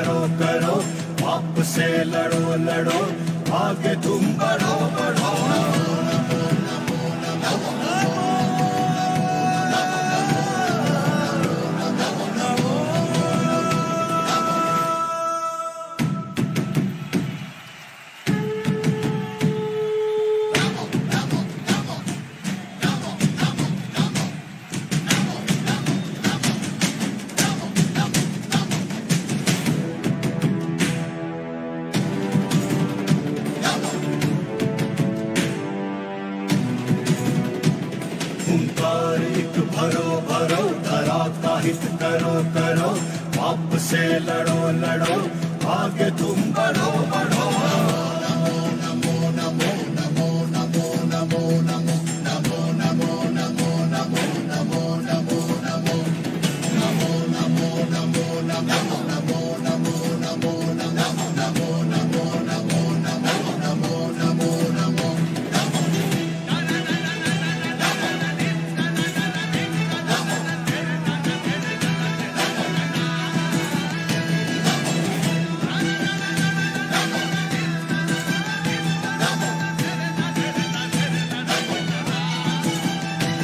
करो करो पाप से लड़ो लड़ो आगे तुम बढ़ो बढ़ो हुंकार एक भरो भरो धरा का हित करो करो पाप से लड़ो लड़ो आगे तुम बढ़ो बढ़ो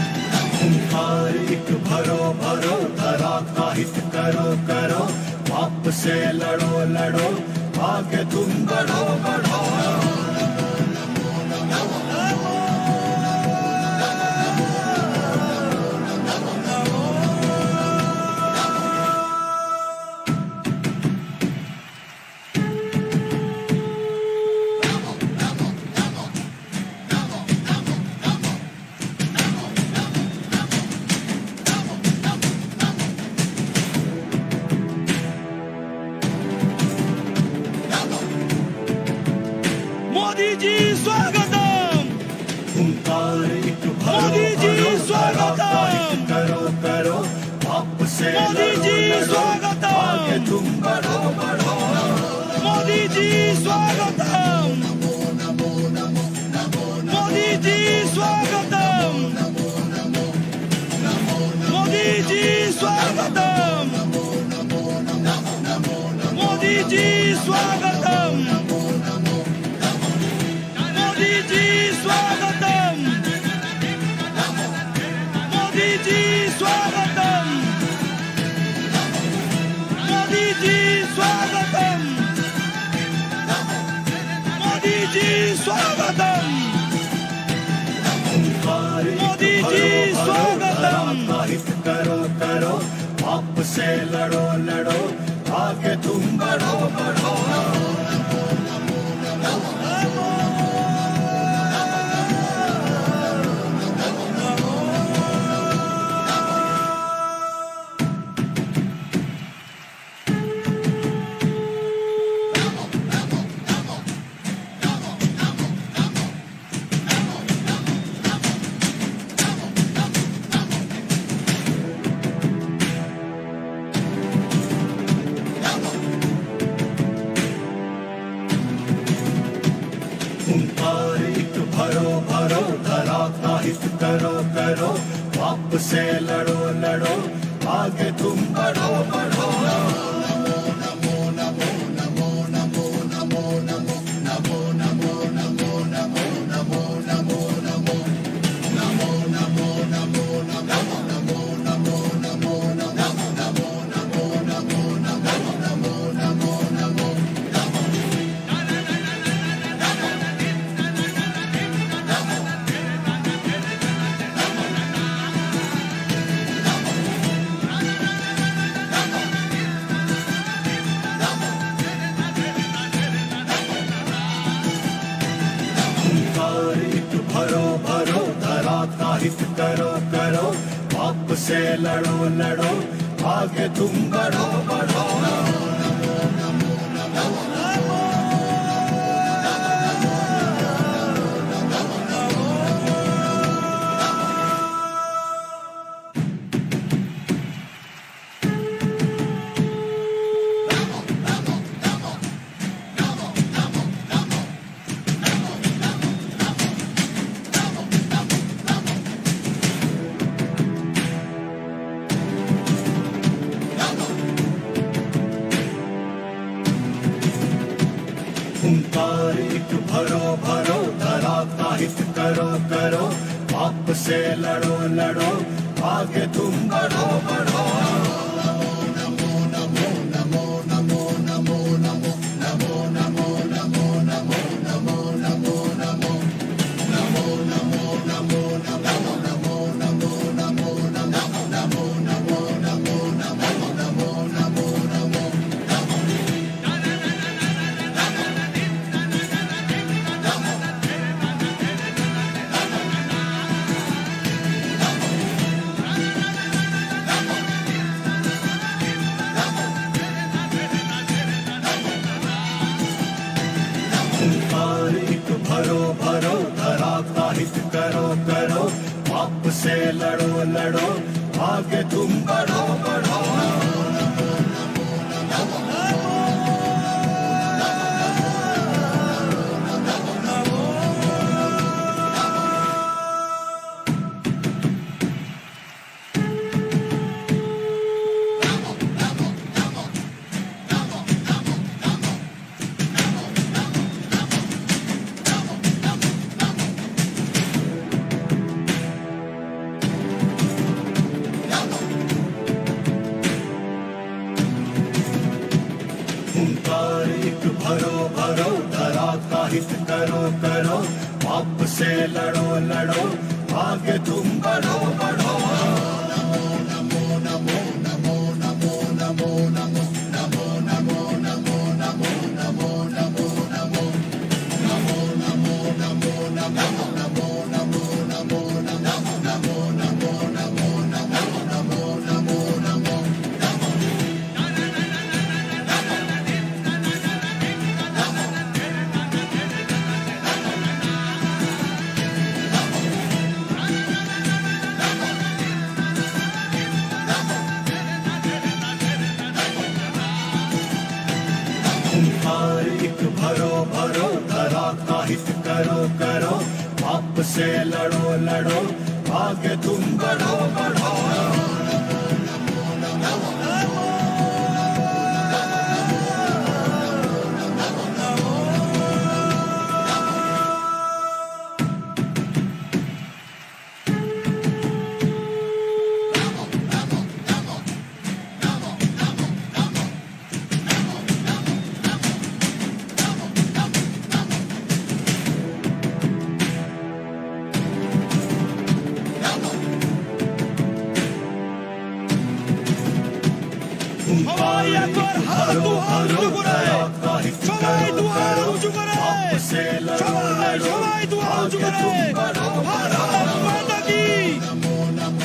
हुंकार एक भरो भरो धरा का हित करो करो पाप से लड़ो लड़ो आगे तुम बढ़ो बढ़ो मोदी जी स्वागतम, हुंकार एक भरो मोदी जी भरो धरा का हित स्वागतम, करो करो पाप से मोदी लड़ो जी लड़ो स्वागतम, आगे तुम बढ़ो बढ़ो मोदी जी स्वागतम, मोदी जी स्वागतम, मोदी जी स्वागतम, मोदी जी स्वागतम, मोदी जी स्वागतम, मोदी जी स्वागतम, मोदी जी स्वागतम, मोदी जी स्वागतम, हुंकार एक मोदी जी भरो भरो धरा स्वागतम। का हित करो करो पाप से लड़ो लड़ो आगे तुम बढ़ो बढ़ो हुंकार एक भरो भरो धरा का हित करो करो पाप से लड़ो लड़ो आगे तुम बढ़ो बढ़ो हुंकार एक भरो भरो धरा का हित करो करो पाप से लड़ो लड़ो आगे तुम बढ़ो बढ़ो एक भरो भरो धरा का हित करो करो पाप से लड़ो लड़ो आगे तुम बढ़ो बढ़ो ओंकार एक भरो भरो धरा का हित करो करो पाप से लड़ो लड़ो आगे तुम बढ़ो बढ़ो ओंकार एक भरो भरो धरा का हित करो करो पाप से लड़ो लड़ो आगे तुम बढ़ो बढ़ो ओंकार एक भरो भरो धरा का हित करो करो पाप से लड़ो लड़ो आगे तुम बढ़ो बढ़ो সবাই একবার হাত দুহাত উঁচু করে সবাই দুহাত উঁচু করে সবাই সবাই দুহাত উঁচু করে ভারত মাতা কি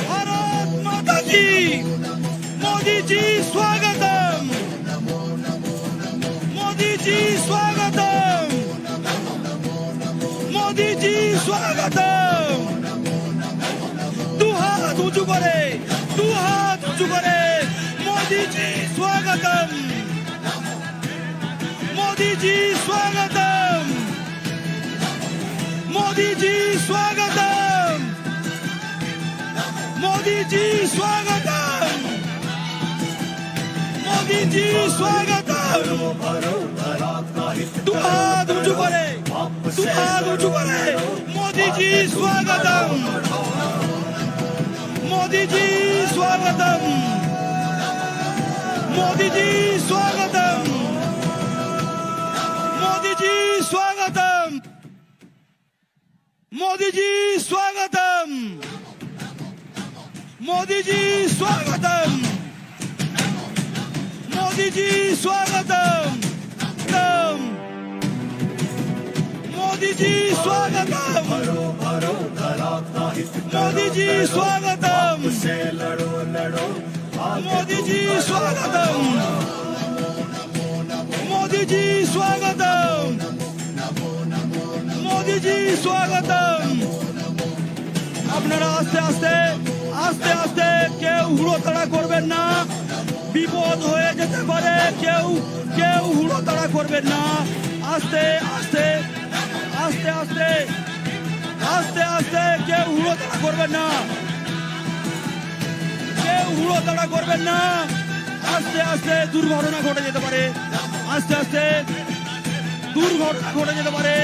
ভারত মাতা কি মোদি জি স্বাগতম মোদি জি স্বাগতম মোদি জি স্বাগতম দুহাত উঁচু করে দুহাত উঁচু করে मोदी जी स्वागतम मोदी जी स्वागतम मोदी जी स्वागतम मोदी जी स्वागतम मोदी जी स्वागतम भरो धरा का हित दुहात उंचू करे दुहात उंचू करे मोदी जी स्वागतम मोदी जी स्वागतम मोदी जी स्वागतम मोदी जी स्वागतम मोदी जी स्वागतम मोदी जी स्वागतम मोदी जी स्वागतम मोदी जी स्वागतम भरो भरो धरा का हित मोदी जी स्वागतम से लड़ो लड़ो मोदी जी स्वागतम मोदी जी स्वागतम मोदी जी स्वागतम আপনারা আস্তে আস্তে আস্তে আস্তে কেউ হুড়োতাড়া করবেন না বিপদ হয়ে যেতে পারে কেউ কেউ হুড়োতাড়া করবেন না আস্তে আস্তে আস্তে আস্তে আস্তে আস্তে কেউ হুড়োতাড়া করবেন না কেউ হুড়োতাড়া করবেন না আস্তে আস্তে দুর্ঘটনা ঘটে যেতে পারে আস্তে আস্তে দুর্ঘটনা ঘটে যেতে পারে,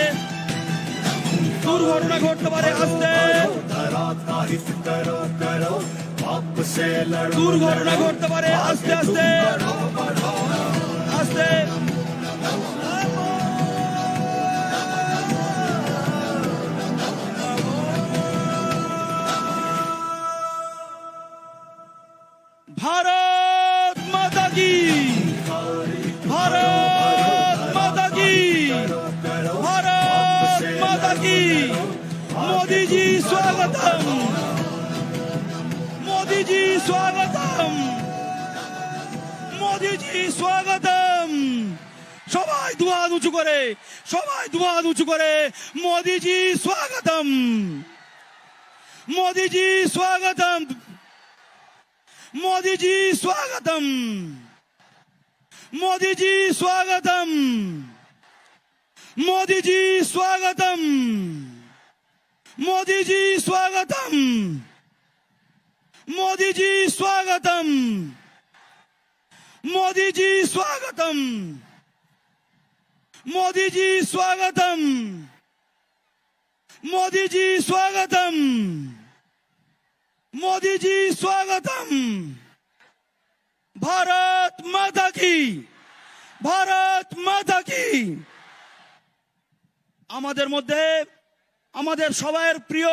দুর্ঘটনা ঘটতে পারে। আস্তে, धरा का हित करो करो पाप से लड़ो দুর্ঘটনা ঘটতে পারে। আস্তে আস্তে আস্তে। ভারত মাতা কি, ভারত মাতা কি, ভারত মাতা কি। मोदी जी स्वागतम, मोदी जी स्वागतम, मोदी जी स्वागतम। সবাই দুহাত উঁচু করে, সবাই দুহাত উঁচু করে মোদি জি স্বাগতম, মোদি জি স্বাগতম, मोदी जी स्वागतम, मोदी जी स्वागतम, मोदी जी स्वागतम, मोदी जी स्वागतम, मोदी जी स्वागतम, मोदी जी स्वागतम, मोदी जी स्वागतम, मोदी जी स्वागतम, मोदी जी स्वागतम। भारत माता की, भारत माता की। আমাদের মধ্যে আমাদের সবাইয়ের প্রিয়,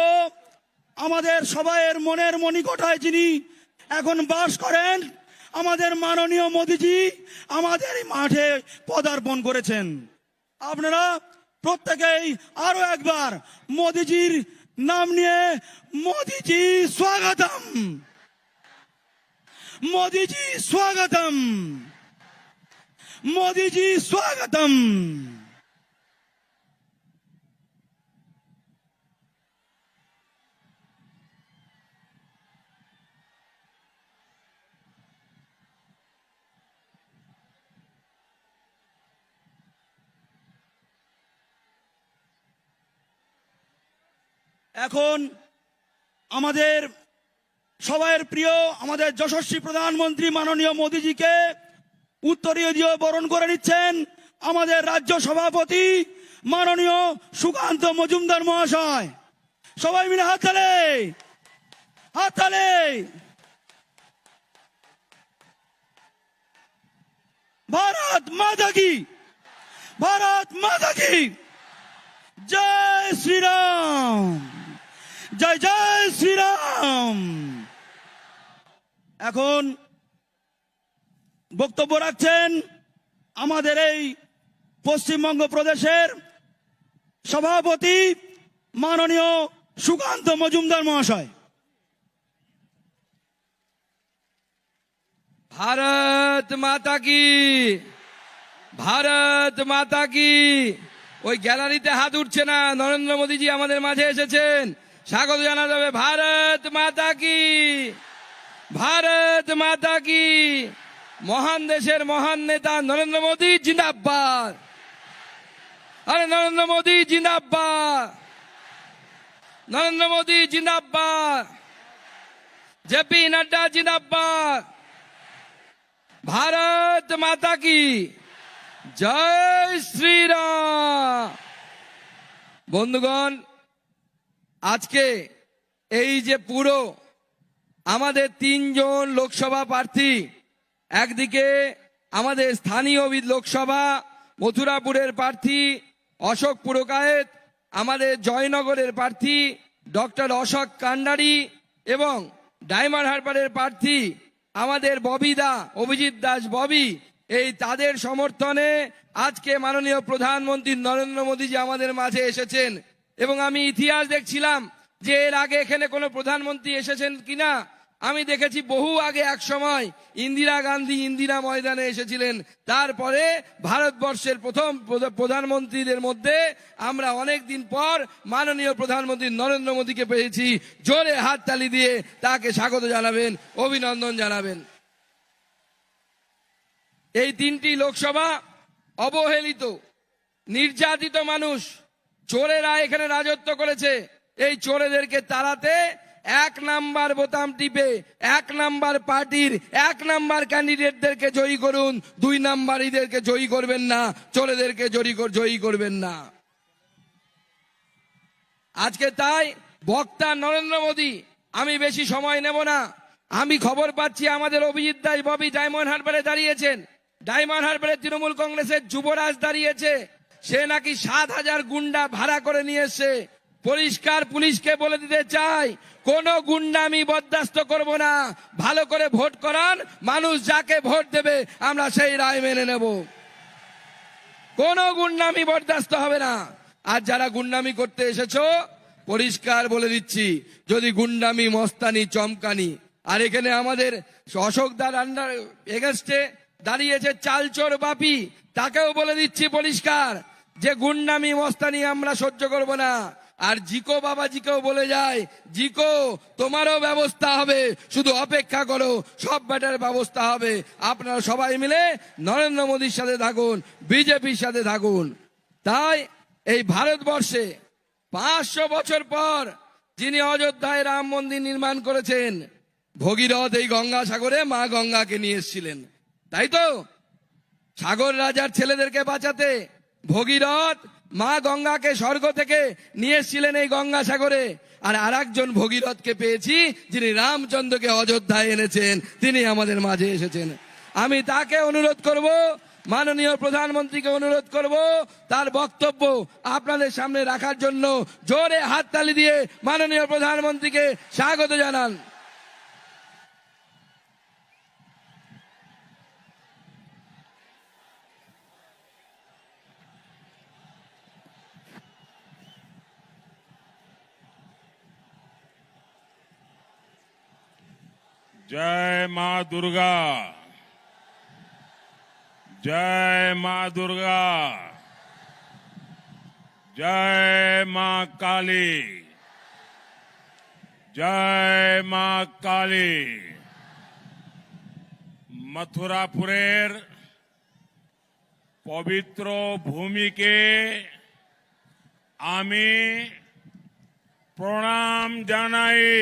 আমাদের সবাইয়ের মনের মণিকোঠায় যিনি এখন বাস করেন, আমাদের মাননীয় মোদিজি আমাদের এই মাঠে পদার্পণ করেছেন। আপনারা প্রত্যেকেই আরো একবার মোদিজির नाम निये मोदी जी स्वागतम, मोदी जी स्वागतम, मोदी जी स्वागतम। এখন আমাদের সবাইয়ের প্রিয় আমাদের যশস্বী প্রধানমন্ত্রী মাননীয় মোদিজিকে উত্তরীয় দিয়ে বরণ করে নিচ্ছেন আমাদের রাজ্য সভাপতি মাননীয় সুকান্ত মজুমদার মহাশয়। সবাই মিলে হাত তালে, হাত তালে। भारत माता की, भारत माता की। जय श्री राम, জয় জয় শ্রীরাম। এখন বক্তব্য রাখছেন আমাদের এই পশ্চিমবঙ্গ প্রদেশের সভাপতি মাননীয় সুকান্ত মজুমদার মহাশয়। भारत माता की, भारत माता की। ওই গ্যালারিতে হাত উঠছে না, নরেন্দ্র মোদীজি আমাদের মাঝে এসেছেন, স্বাগত জানা যাবে। ভারত মাতা কি, ভারত মাতা কি। মহান দেশের মহান নেতা নরেন্দ্র মোদী জিন্দাবাদ। আরে নরেন্দ্র মোদী জিন্দাবাদ, নরেন্দ্র মোদী জিন্দাবাদ, জেপি নাড্ডা জিন্দাবাদ। भारत माता की জয় শ্রীরাম। বন্ধুগণ, আজকে এই যে পুরো আমাদের তিনজন লোকসভা প্রার্থী, একদিকে আমাদের স্থানীয় লোকসভা মথুরাপুরের প্রার্থী অশোক পুরকায়েত, আমাদের জয়নগরের প্রার্থী ডক্টর অশোক কান্ডারি এবং ডায়মন্ড হারবারের প্রার্থী আমাদের ববিদা অভিজিৎ দাস ববি, এই তাদের সমর্থনে আজকে মাননীয় প্রধানমন্ত্রী নরেন্দ্র মোদীজি আমাদের মাঝে এসেছেন। এবং আমি ইতিহাস দেখছিলাম যে এর আগে এখানে কোনো প্রধানমন্ত্রী এসেছেন কিনা। আমি দেখেছি বহু আগে এক সময় ইন্দিরা গান্ধী ইন্দিরা ময়দানে এসেছিলেন। তারপরে ভারতবর্ষের প্রথম প্রধানমন্ত্রীদের মধ্যে আমরা অনেক দিন পর মাননীয় প্রধানমন্ত্রী নরেন্দ্র মোদীকে পেয়েছি। জোরে হাততালি দিয়ে তাকে স্বাগত জানাবেন, অভিনন্দন জানাবেন। এই তিনটি লোকসভা অবহেলিত, নির্যাতিত মানুষ, চোরেরা এখানে রাজত্ব করেছে। এই চোরেদেরকে তাড়াতে এক নাম্বার বোতাম টিপে এক নাম্বার পার্টির এক নাম্বার ক্যান্ডিডেটদেরকে জয়ী করুন, 2 নাম্বারীদেরকে জয়ী করবেন না, চোরেদেরকে জয়ী করবেন না। আজকে তাই বক্তা নরেন্দ্র মোদী, আমি বেশি সময় নেব না। আমি খবর পাচ্ছি আমাদের অভিজিৎ দাস ববি ডায়মন্ড হারবারে দাঁড়িয়েছেন। ডায়মন্ড হারবারে তৃণমূল কংগ্রেসের যুবরাজ দাঁড়িয়েছে, সে নাকি 7,000 গুন্ডা ভাড়া করে নিয়ে এসছে। পরিষ্কার পুলিশকে বলে দিতে চাই, কোন গুন্ডা আমি বরদাস্ত করব না। ভালো করে ভোট করান, মানুষ যাকে ভোট দেবে আমরা সেই রায় মেনে নেব। কোন গুন্ডামি বরদাস্ত হবে না। আর যারা গুন্ডামি করতে এসেছো, পরিষ্কার বলে দিচ্ছি, যদি গুন্ডামি মস্তানি চমকানি, আর এখানে আমাদের অশোকদার আন্ডার এগেস্টে দাঁড়িয়েছে চালচোর বাপি, তাকেও বলে দিচ্ছি পরিষ্কার যে গুন্ডামি মস্তানি আমরা সহ্য করব না। আর জিকো বাবাজিকেও বলে যায়, জিকো তোমারও ব্যবস্থা হবে, শুধু অপেক্ষা করো, সব ব্যাটার ব্যবস্থা হবে। আপনারা সবাই মিলে নরেন্দ্র মোদীর সাথে থাকুন, বিজেপির সাথে থাকুন। তাই এই ভারতবর্ষে 500 বছর পর যিনি অযোধ্যায় রাম মন্দির নির্মাণ করেছেন, ভগীরথ এই গঙ্গাসাগরে মা গঙ্গাকে নিয়ে এসেছিলেন, তাই তো? সাগর রাজার ছেলেদেরকে বাঁচাতে ভগীরথ মা গঙ্গাকে স্বর্গ থেকে নিয়ে এসেছিলেন এই গঙ্গাসাগরে। আর আরেকজন ভগীরথকে পেয়েছি যিনি রামচন্দ্রকে অযোধ্যায় এনেছেন, তিনি আমাদের মাঝে এসেছেন। আমি তাকে অনুরোধ করব, মাননীয় প্রধানমন্ত্রীকে অনুরোধ করব, তার বক্তব্য আপনাদের সামনে রাখার জন্য জোরে হাততালি দিয়ে মাননীয় প্রধানমন্ত্রীকে স্বাগত জানান। जय मां दुर्गा, जय मां दुर्गा, जय मां काली, जय मां काली। मथुरापुरेर पवित्र भूमि के आमी प्रणाम जानाई।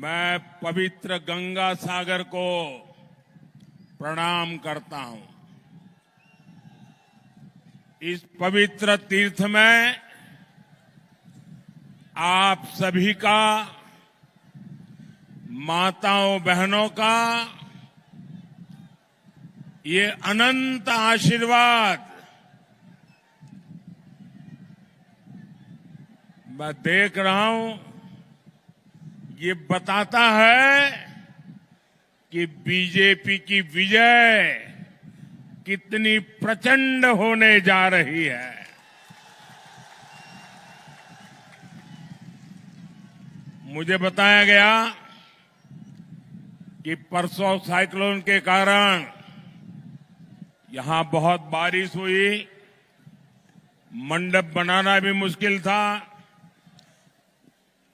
मैं पवित्र गंगा सागर को प्रणाम करता हूं। इस पवित्र तीर्थ में आप सभी का, माताओं बहनों का ये अनंत आशीर्वाद मैं देख रहा हूं। ये बताता है कि बीजेपी की विजय कितनी प्रचंड होने जा रही है। मुझे बताया गया कि परसों साइक्लोन के कारण यहां बहुत बारिश हुई, मंडप बनाना भी मुश्किल था,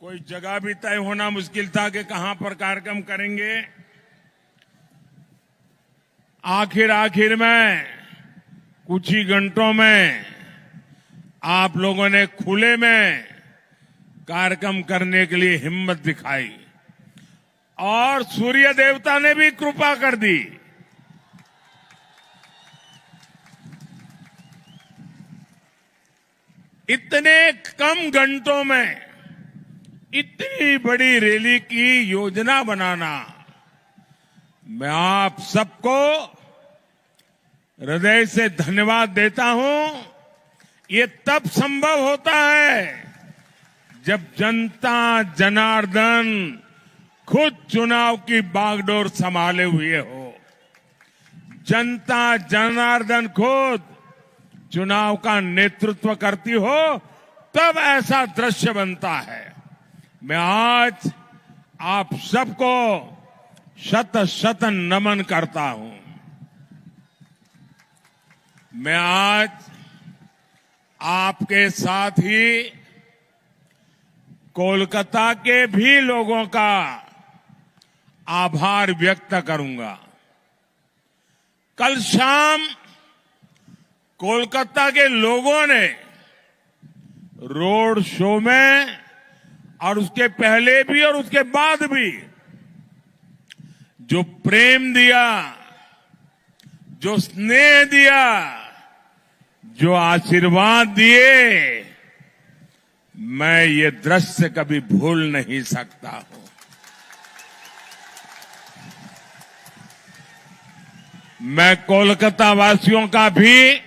कोई जगह भी तय होना मुश्किल था कि कहां पर कार्यक्रम करेंगे। आखिर में कुछ ही घंटों में आप लोगों ने खुले में कार्यक्रम करने के लिए हिम्मत दिखाई और सूर्य देवता ने भी कृपा कर दी। इतने कम घंटों में इतनी बड़ी रैली की योजना बनाना, मैं आप सबको हृदय से धन्यवाद देता हूं। ये तब संभव होता है जब जनता जनार्दन खुद चुनाव की बागडोर संभाले हुए हो। जनता जनार्दन खुद चुनाव का नेतृत्व करती हो, तब ऐसा दृश्य बनता है। मैं आज आप सबको शत शत नमन करता हूं। मैं आज आपके साथ ही कोलकाता के भी लोगों का आभार व्यक्त करूंगा। कल शाम कोलकाता के लोगों ने रोड शो में और उसके पहले भी और उसके बाद भी जो प्रेम दिया, जो स्नेह दिया, जो आशीर्वाद दिए, मैं ये दृश्य कभी भूल नहीं सकता हूं। मैं कोलकाता वासियों का भी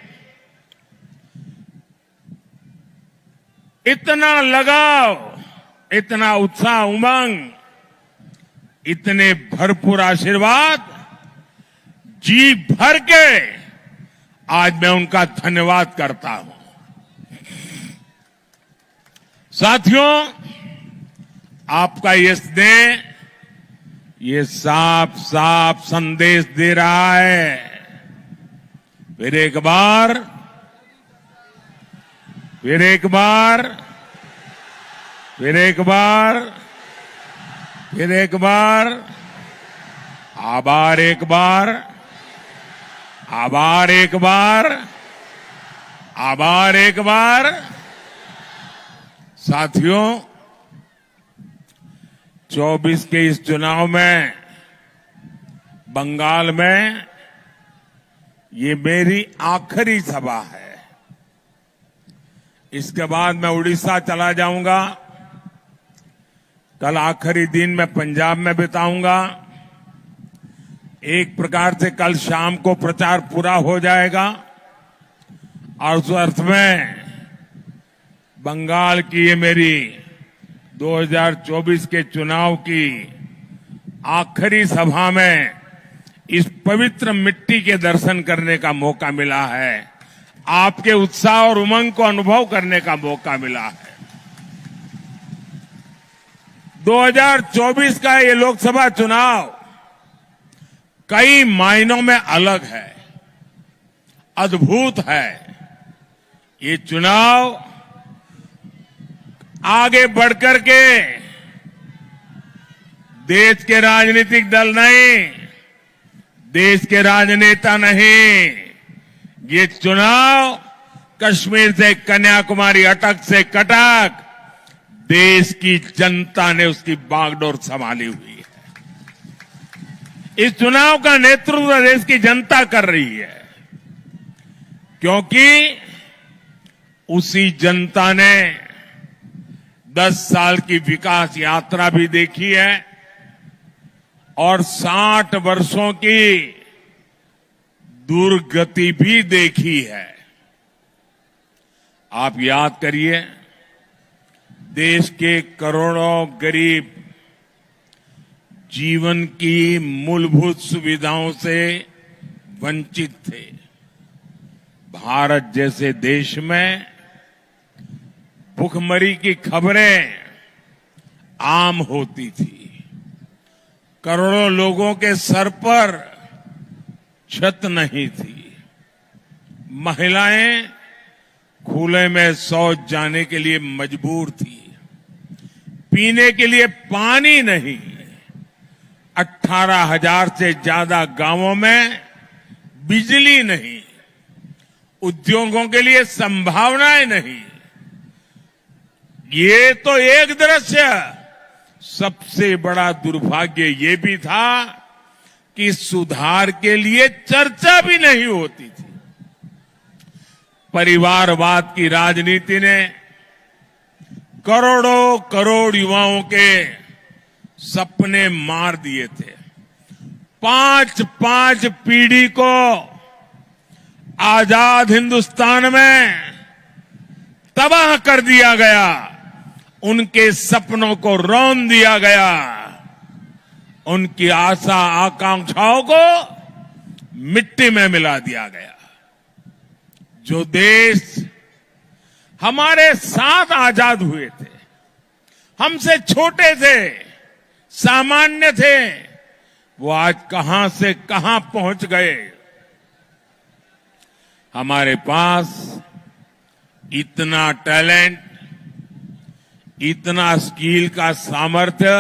इतना लगाव, इतना उत्साह, उमंग, इतने भरपूर आशीर्वाद जी भर के आज मैं उनका धन्यवाद करता हूं। साथियों, आपका ये स्नेह, ये साफ साफ संदेश दे रहा है। फिर एक बार फिर एक बार फिर एक बार फिर एक बार आभार, एक बार आभार, एक बार आभार, एक बार। साथियों, 24 के इस चुनाव में बंगाल में ये मेरी आखिरी सभा है। इसके बाद मैं उड़ीसा चला जाऊंगा। कल आखिरी दिन मैं पंजाब में बिताऊंगा। एक प्रकार से कल शाम को प्रचार पूरा हो जाएगा और उस अर्थ में बंगाल की ये मेरी 2024 के चुनाव की आखिरी सभा में इस पवित्र मिट्टी के दर्शन करने का मौका मिला है। आपके उत्साह और उमंग को अनुभव करने का मौका मिला है। 2024 का ये लोकसभा चुनाव कई मायनों में अलग है, अद्भुत है। ये चुनाव आगे बढ़कर के देश के राजनीतिक दल नहीं, देश के राजनेता नहीं, ये चुनाव कश्मीर से कन्याकुमारी, अटक से कटक देश की जनता ने उसकी बागडोर संभाली हुई है। इस चुनाव का नेतृत्व देश की जनता कर रही है, क्योंकि उसी जनता ने 10 साल की विकास यात्रा भी देखी है और 60 वर्षों की दुर्गति भी देखी है। आप याद करिए, देश के करोड़ों गरीब जीवन की मूलभूत सुविधाओं से वंचित थे। भारत जैसे देश में भुखमरी की खबरें आम होती थी। करोड़ों लोगों के सर पर छत नहीं थी। महिलाएं खुले में शौच जाने के लिए मजबूर थी। पीने के लिए पानी नहीं। 18,000 से ज्यादा गांवों में बिजली नहीं। उद्योगों के लिए संभावनाएं नहीं। ये तो एक दृश्य। सबसे बड़ा दुर्भाग्य ये भी था कि सुधार के लिए चर्चा भी नहीं होती थी। परिवारवाद की राजनीति ने करोड़ों करोड़ युवाओं के सपने मार दिए थे। 5 पीढ़ी को आजाद हिंदुस्तान में तबाह कर दिया गया। उनके सपनों को रौंद दिया गया। उनकी आशा आकांक्षाओं को मिट्टी में मिला दिया गया। जो देश हमारे साथ आजाद हुए थे, हमसे छोटे थे, सामान्य थे, वो आज कहां से कहां पहुंच गए। हमारे पास इतना टैलेंट, इतना स्किल का सामर्थ्य,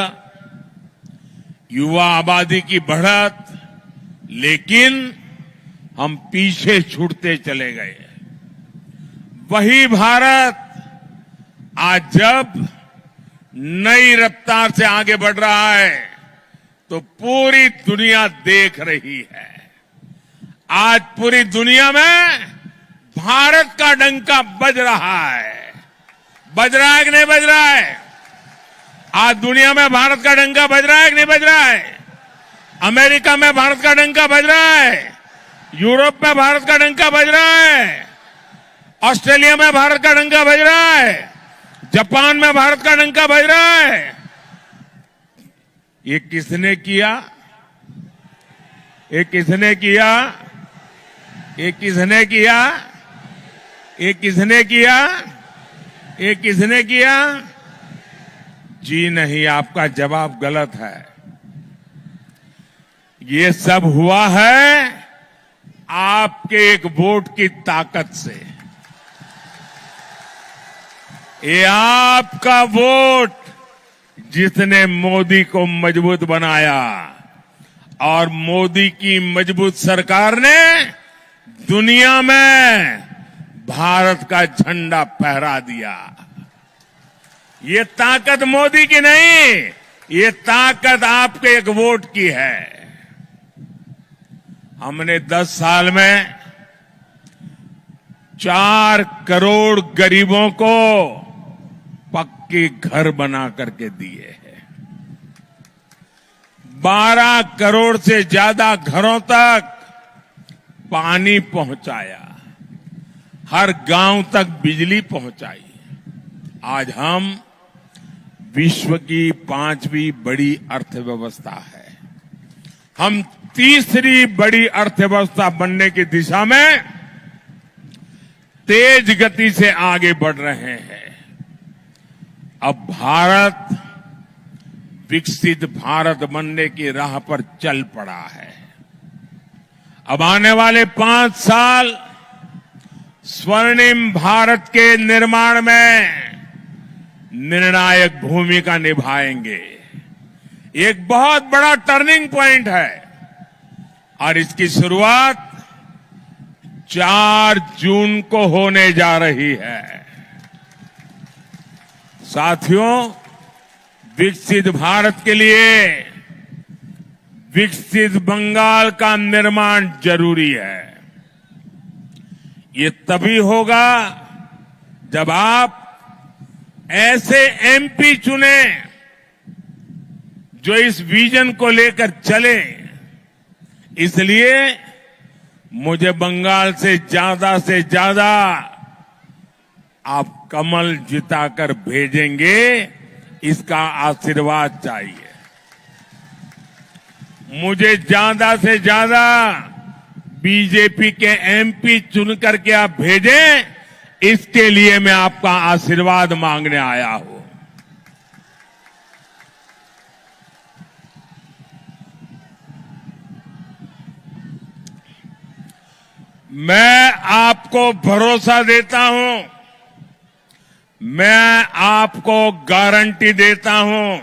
युवा आबादी की बढ़त, लेकिन हम पीछे छूटते चले गए। वही भारत आज जब नई रफ्तार से आगे बढ़ रहा है तो पूरी दुनिया देख रही है। आज पूरी दुनिया में भारत का डंका बज रहा है। बज रहा है कि नहीं बज रहा है? आज दुनिया में भारत का डंका बज रहा है कि नहीं बज रहा है? अमेरिका में भारत का डंका बज रहा है, यूरोप में भारत का डंका बज रहा है, ऑस्ट्रेलिया में भारत का डंका बज रहा है, जापान में भारत का डंका बज रहा है। ये किसने किया? ये किसने किया? ये किसने किया? ये किसने किया? ये किसने किया? जी नहीं, आपका जवाब गलत है। ये सब हुआ है आपके एक वोट की ताकत से। ये आपका वोट जिसने मोदी को मजबूत बनाया, और मोदी की मजबूत सरकार ने दुनिया में भारत का झंडा फहरा दिया। ये ताकत मोदी की नहीं, ये ताकत आपके एक वोट की है। हमने 10 साल में 4 करोड़ गरीबों को पक्के घर बना करके दिए हैं। 12 करोड़ से ज्यादा घरों तक पानी पहुंचाया, हर गांव तक बिजली पहुंचाई। आज हम विश्व की 5वीं बड़ी अर्थव्यवस्था है। हम तीसरी बड़ी अर्थव्यवस्था बनने की दिशा में तेज गति से आगे बढ़ रहे हैं। अब भारत विकसित भारत बनने की राह पर चल पड़ा है। अब आने वाले 5 साल स्वर्णिम भारत के निर्माण में निर्णायक भूमिका निभाएंगे। एक बहुत बड़ा टर्निंग पॉइंट है और इसकी शुरुआत 4 जून को होने जा रही है। साथियों, विकसित भारत के लिए विकसित बंगाल का निर्माण जरूरी है। ये तभी होगा जब आप ऐसे एमपी चुने जो इस विजन को लेकर चले। इसलिए मुझे बंगाल से ज्यादा आप कमल जिताकर भेजेंगे, इसका आशीर्वाद चाहिए। मुझे ज्यादा से ज्यादा बीजेपी के एमपी चुन करके आप भेजें, इसके लिए मैं आपका आशीर्वाद मांगने आया हूं। मैं आपको भरोसा देता हूं, मैं आपको गारंटी देता हूं,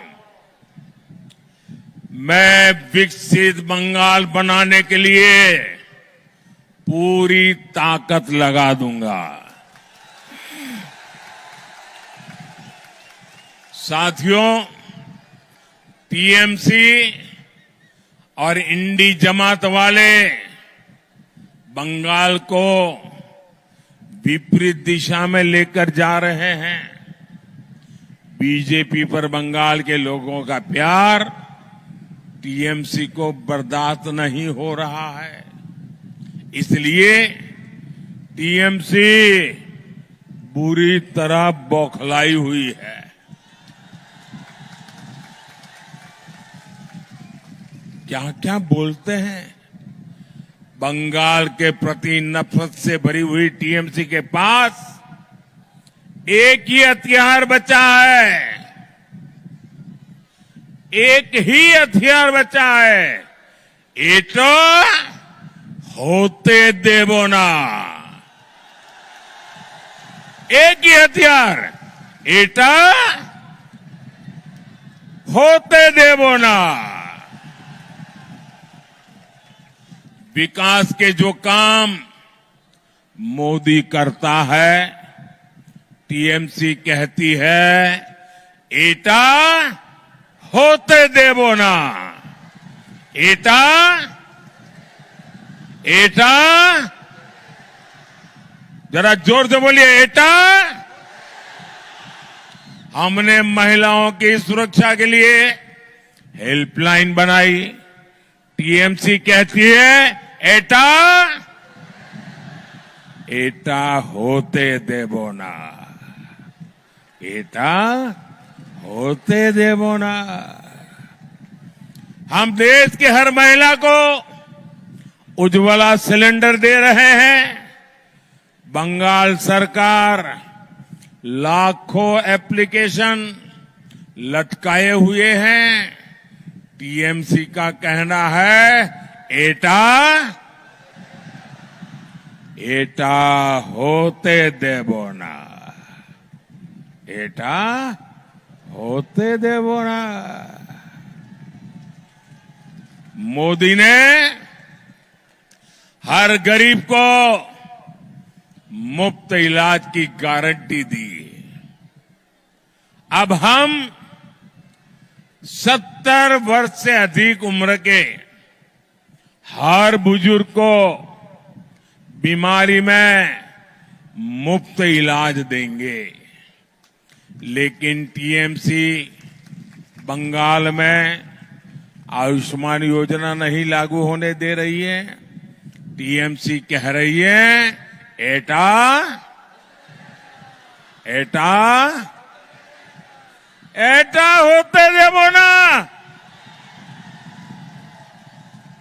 मैं विकसित बंगाल बनाने के लिए पूरी ताकत लगा दूंगा। साथियों, टीएमसी और इंडी जमात वाले बंगाल को विपरीत दिशा में लेकर जा रहे हैं। बीजेपी पर बंगाल के लोगों का प्यार टीएमसी को बर्दाश्त नहीं हो रहा है। इसलिए टीएमसी बुरी तरह बौखलाई हुई है। क्या क्या बोलते हैं। बंगाल के प्रति नफरत से भरी हुई टीएमसी के पास एक ही हथियार बचा है, एक ही हथियार बचा है, ये तो होते देवो ना। एक ही हथियार, एटा होते देवो ना। विकास के जो काम मोदी करता है टीएमसी कहती है एटा होते देवो ना, एटा एटा, जरा जोर से बोलिए एटा। हमने महिलाओं की सुरक्षा के लिए हेल्पलाइन बनाई। टीएमसी कहती है एटा एटा होते देवो ना, एटा होते देवो ना। हम देश की हर महिला को उज्ज्वला सिलेंडर दे रहे हैं। बंगाल सरकार लाखों एप्लीकेशन लटकाए हुए हैं। टीएमसी का कहना है एटा एटा होते देवो ना, एटा होते देवो ना। मोदी ने हर गरीब को मुफ्त इलाज की गारंटी दी। अब हम 70 वर्ष से अधिक उम्र के हर बुजुर्ग को बीमारी में मुफ्त इलाज देंगे। लेकिन टीएमसी बंगाल में आयुष्मान योजना नहीं लागू होने दे रही है। टीएमसी कह रही है एटा एटा एटा होते देवो ना।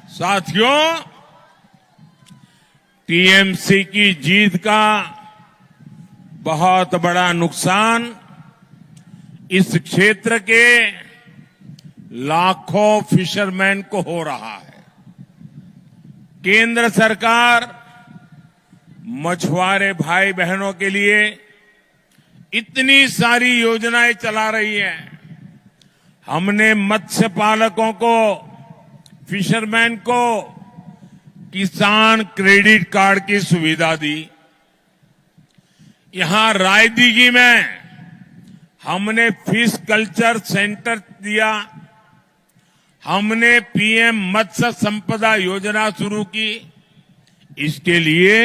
साथियों, टीएमसी की जीत का बहुत बड़ा नुकसान इस क्षेत्र के लाखों फिशरमैन को हो रहा है। केंद्र सरकार मछुआरे भाई बहनों के लिए इतनी सारी योजनाएं चला रही है। हमने मत्स्य पालकों को, फिशरमैन को किसान क्रेडिट कार्ड की सुविधा दी। यहां रायदीगी में हमने फिश कल्चर सेंटर दिया। हमने पीएम मत्स्य संपदा योजना शुरू की। इसके लिए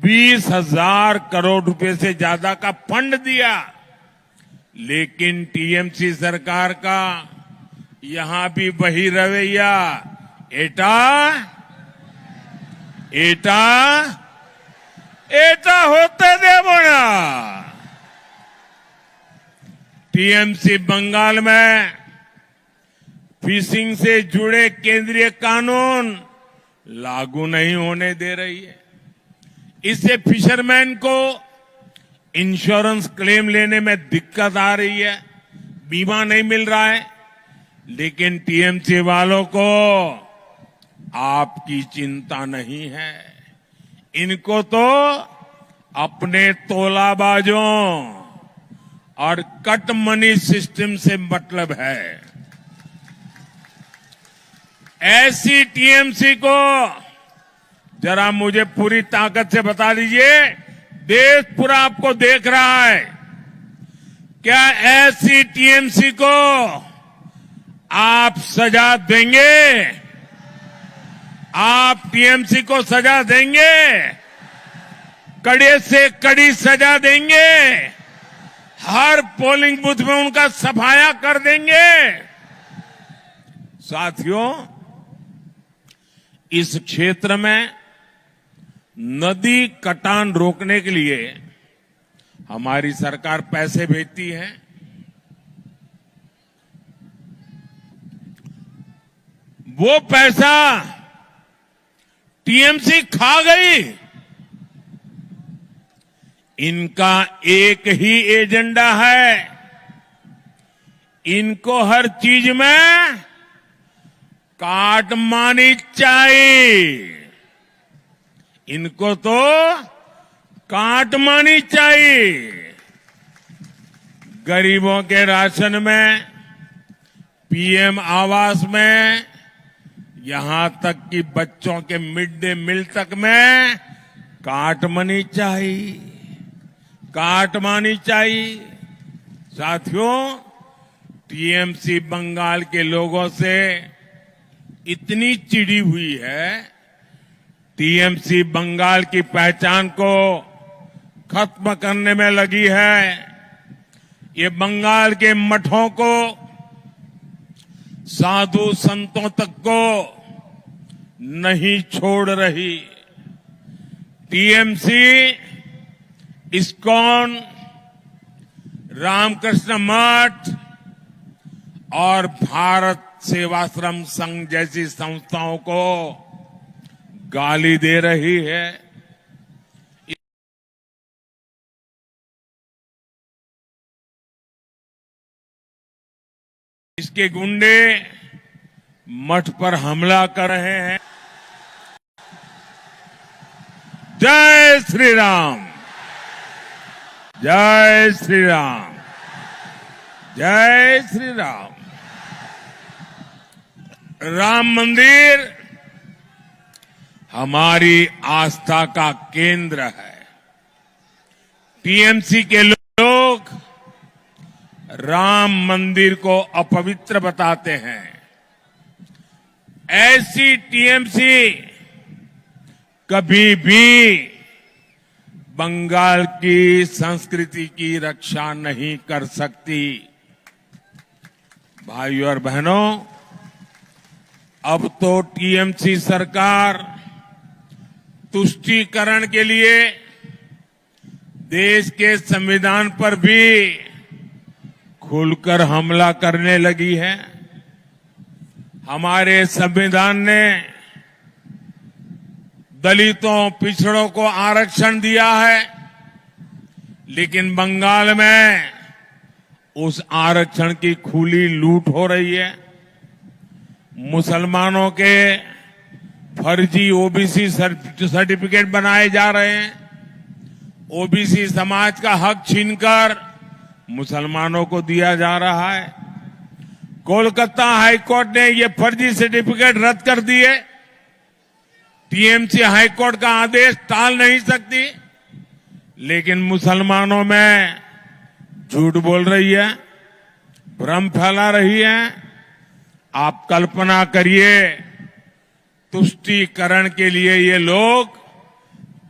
20,000 करोड़ रुपए से ज्यादा का फंड दिया। लेकिन टीएमसी सरकार का यहां भी वही रवैया, एटा एटा एटा होते देवो ना। टीएमसी बंगाल में फिशिंग से जुड़े केंद्रीय कानून लागू नहीं होने दे रही है। इससे फिशरमैन को इंश्योरेंस क्लेम लेने में दिक्कत आ रही है, बीमा नहीं मिल रहा है। लेकिन टीएमसी वालों को आपकी चिंता नहीं है। इनको तो अपने तोलाबाजों और कट मनी सिस्टम से मतलब है। ऐसी टीएमसी को जरा मुझे पूरी ताकत से बता दीजिए, देश पूरा आपको देख रहा है, क्या ऐसी टीएमसी को आप सजा देंगे? आप टीएमसी को सजा देंगे? कड़े से कड़ी सजा देंगे? हर पोलिंग बूथ में उनका सफाया कर देंगे? साथियों, इस क्षेत्र में नदी कटान रोकने के लिए हमारी सरकार पैसे भेजती है। वो पैसा टीएमसी खा गई। इनका एक ही एजेंडा है, इनको हर चीज में काट मानी चाहिए। इनको तो काट मानी चाहिए। गरीबों के राशन में, पीएम आवास में, यहां तक कि बच्चों के मिड डे मील तक में काट मनी चाहिए। काटमानी चाहिए। साथियों, टीएमसी बंगाल के लोगों से इतनी चिढ़ी हुई है, टीएमसी बंगाल की पहचान को खत्म करने में लगी है। ये बंगाल के मठों को, साधु संतों तक को नहीं छोड़ रही। टीएमसी, इस्कॉन, रामकृष्ण मठ और भारत सेवाश्रम संघ जैसी संस्थाओं को गाली दे रही है। इसके गुंडे मठ पर हमला कर रहे हैं। जय श्री राम, जय श्री राम, जय श्री राम। राम मंदिर हमारी आस्था का केंद्र है। टीएमसी के लोग राम मंदिर को अपवित्र बताते हैं। ऐसी टीएमसी कभी भी बंगाल की संस्कृति की रक्षा नहीं कर सकती। भाइयों और बहनों, अब तो टीएमसी सरकार तुष्टीकरण के लिए देश के संविधान पर भी खुलकर हमला करने लगी है। हमारे संविधान ने दलितों, पिछड़ों को आरक्षण दिया है, लेकिन बंगाल में उस आरक्षण की खुली लूट हो रही है। मुसलमानों के फर्जी ओबीसी सर्टिफिकेट बनाए जा रहे हैं। ओबीसी समाज का हक छीनकर मुसलमानों को दिया जा रहा है। कोलकाता हाईकोर्ट ने ये फर्जी सर्टिफिकेट रद्द कर दिए। टीएमसी हाईकोर्ट का आदेश टाल नहीं सकती, लेकिन मुसलमानों में झूठ बोल रही है, भ्रम फैला रही है। आप कल्पना करिए, तुष्टीकरण के लिए ये लोग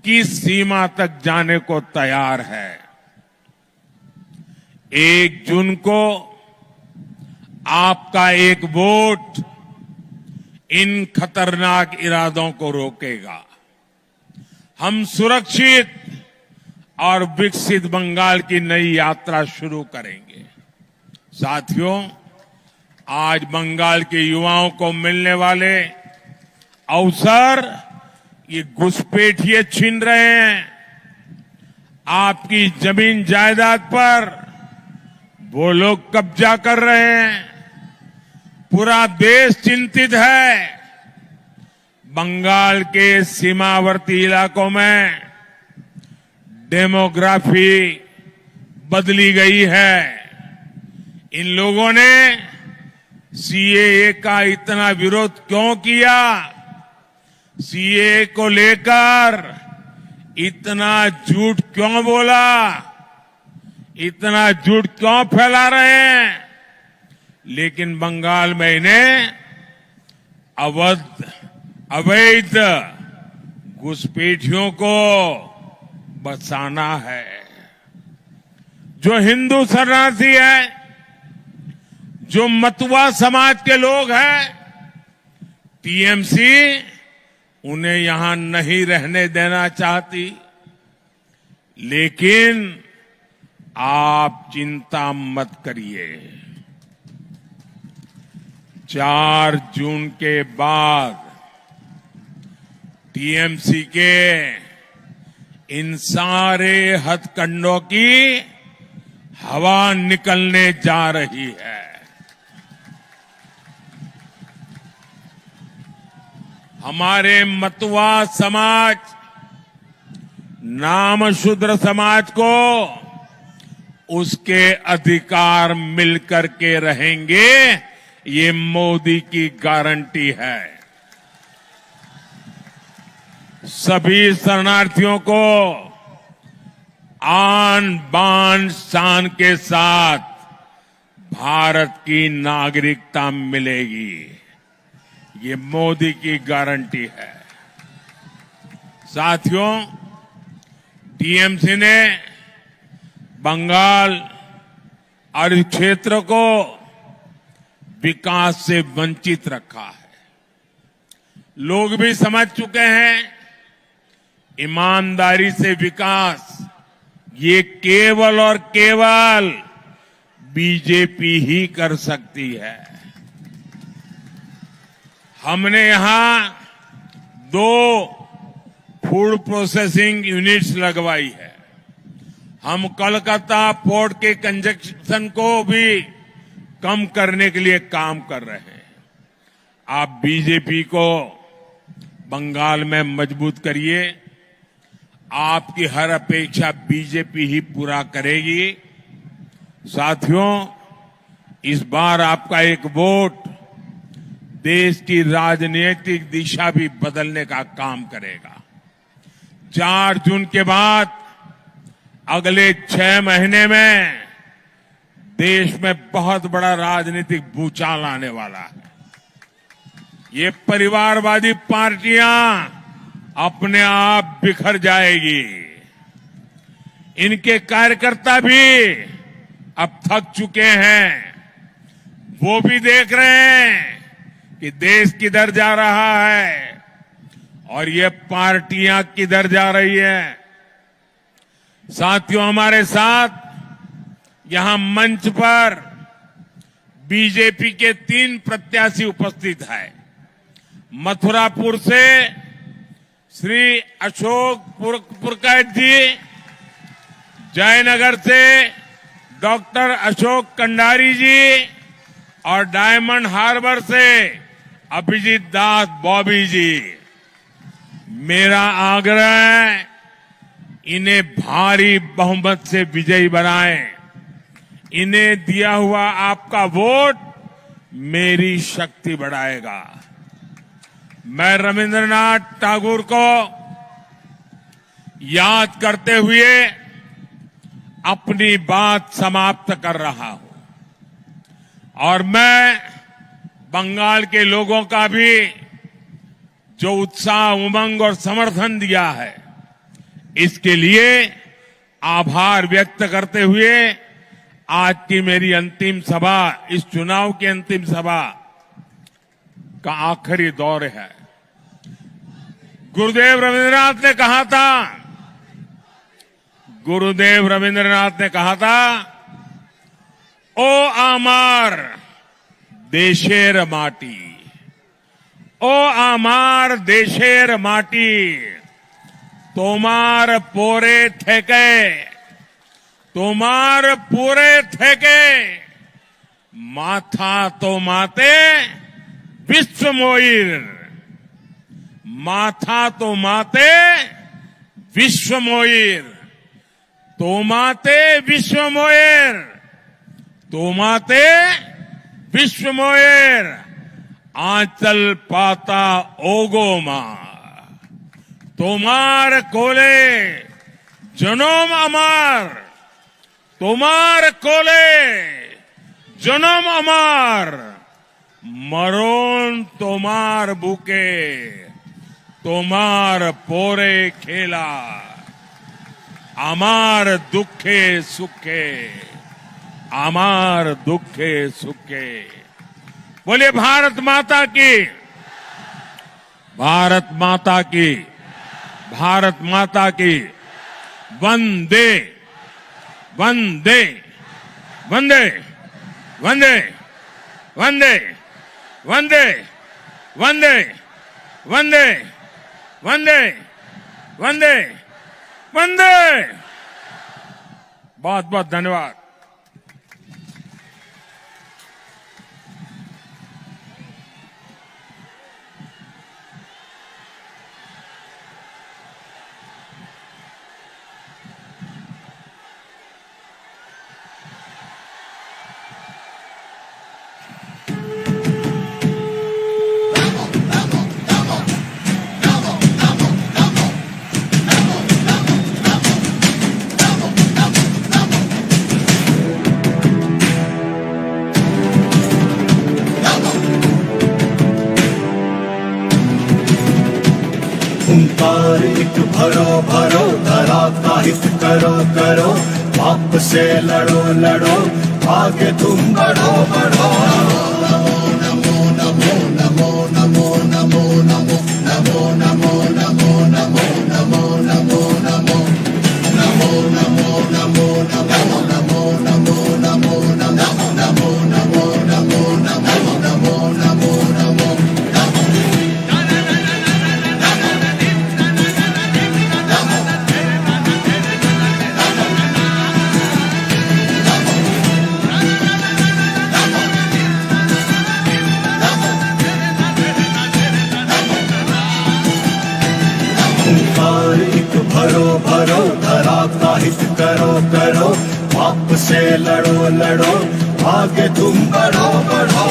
किस सीमा तक जाने को तैयार है। 1 जून को आपका एक वोट इन खतरनाक इरादों को रोकेगा। हम सुरक्षित और विकसित बंगाल की नई यात्रा शुरू करेंगे। साथियों, आज बंगाल के युवाओं को मिलने वाले अवसर ये घुसपैठिए छीन रहे हैं। आपकी जमीन जायदाद पर वो लोग कब्जा कर रहे हैं। पूरा देश चिंतित है। बंगाल के सीमावर्ती इलाकों में डेमोग्राफी बदली गई है। इन लोगों ने सीएए का इतना विरोध क्यों किया? सीएए को लेकर इतना झूठ क्यों बोला? इतना झूठ क्यों फैला रहे हैं? लेकिन बंगाल में इन्हें अवैध घुसपैठियों को बचाना है। जो हिंदू शरणार्थी है, जो मतुआ समाज के लोग हैं, टीएमसी उन्हें यहां नहीं रहने देना चाहती। लेकिन आप चिंता मत करिए, 4 जून के बाद टीएमसी के इन सारे हथकंडों की हवा निकलने जा रही है। हमारे मतुआ समाज, नामशूद्र समाज को उसके अधिकार मिलकर के रहेंगे, ये मोदी की गारंटी है। सभी शरणार्थियों को आन बान शान के साथ भारत की नागरिकता मिलेगी। ये मोदी की गारंटी है। साथियों, टीएमसी ने बंगाल और इस क्षेत्र को विकास से वंचित रखा है। लोग भी समझ चुके हैं, ईमानदारी से विकास ये केवल और केवल बीजेपी ही कर सकती है। हमने यहां 2 फूड प्रोसेसिंग यूनिट्स लगवाई है। हम कोलकाता पोर्ट के कंजक्शन को भी कम करने के लिए काम कर रहे हैं। आप बीजेपी को बंगाल में मजबूत करिए। आपकी हर अपेक्षा बीजेपी ही पूरा करेगी। साथियों, इस बार आपका एक वोट देश की राजनीतिक दिशा भी बदलने का काम करेगा। 4 जून के बाद अगले 6 महीने में देश में बहुत बड़ा राजनीतिक भूचाल आने वाला है। ये परिवारवादी पार्टियां अपने आप बिखर जाएगी। इनके कार्यकर्ता भी अब थक चुके हैं। वो भी देख रहे हैं कि देश किधर जा रहा है और ये पार्टियां किधर जा रही है। साथियों, हमारे साथ यहां मंच पर बीजेपी के 3 प्रत्याशी उपस्थित हैं। मथुरापुर से श्री अशोक पुरकायत जी, जयनगर से डॉक्टर अशोक कंडारी जी और डायमंड हार्बर से अभिजीत दास बॉबी जी। मेरा आग्रह है, इन्हें भारी बहुमत से विजयी बनाएं। इन्हें दिया हुआ आपका वोट मेरी शक्ति बढ़ाएगा। मैं रविंद्रनाथ टैगोर को याद करते हुए अपनी बात समाप्त कर रहा हूं और मैं बंगाल के लोगों का भी जो उत्साह, उमंग और समर्थन दिया है, इसके लिए आभार व्यक्त करते हुए आज की मेरी अंतिम सभा, इस चुनाव की अंतिम सभा का आखिरी दौर है। गुरुदेव रविंद्रनाथ ने कहा था, ओ आमार देशेर माटी, ओ आमार देशेर माटी, तोमार पोरे थेके, तोमार पूरे थेके, माथा तो माते विश्व मोइर, माथा तो माते विश्व मोइर, तो माते विश्व मोइर, तो माते विश्व मोइर, आंचल पाता ओगो मा, तोमार कोले जनोम अमार, तोमार कोले जनम अमार, मरोन तोमार बुके, तोमार पोरे खेला, अमार दुखे सुखे, अमार दुखे सुखे। बोले भारत माता की, भारत माता की, भारत माता की। वंदे वंदे वंदे वंदे वंदे वंदे वंदे वंदे वंदे वंदे वंदे। बहुत बहुत धन्यवाद। हुंकार एक भरो भरो, धरा का हित करो करो, पाप से लड़ो लड़ो, आगे तुम बढ़ो बढ़ो। हुंकार एक भरो भरो, धरा का हित करो करो, पाप से लड़ो लड़ो, आगे तुम बढ़ो बढ़ो।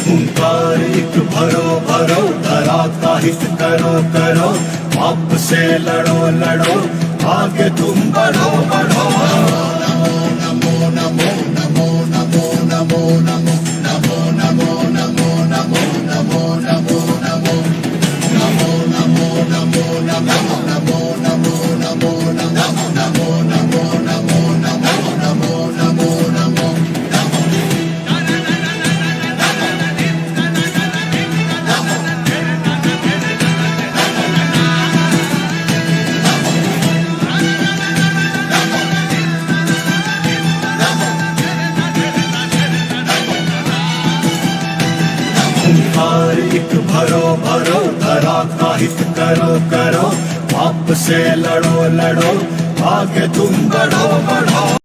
हुंकार एक भरो भरो, धरा का हित करो करो, पाप से लड़ो लड़ो, आगे तुम बढ़ो बढ़ो। हुंकार एक भरो भरो, धरा का हित करो करो, पाप से लड़ो लड़ो, आगे तुम बढ़ो बढ़ो।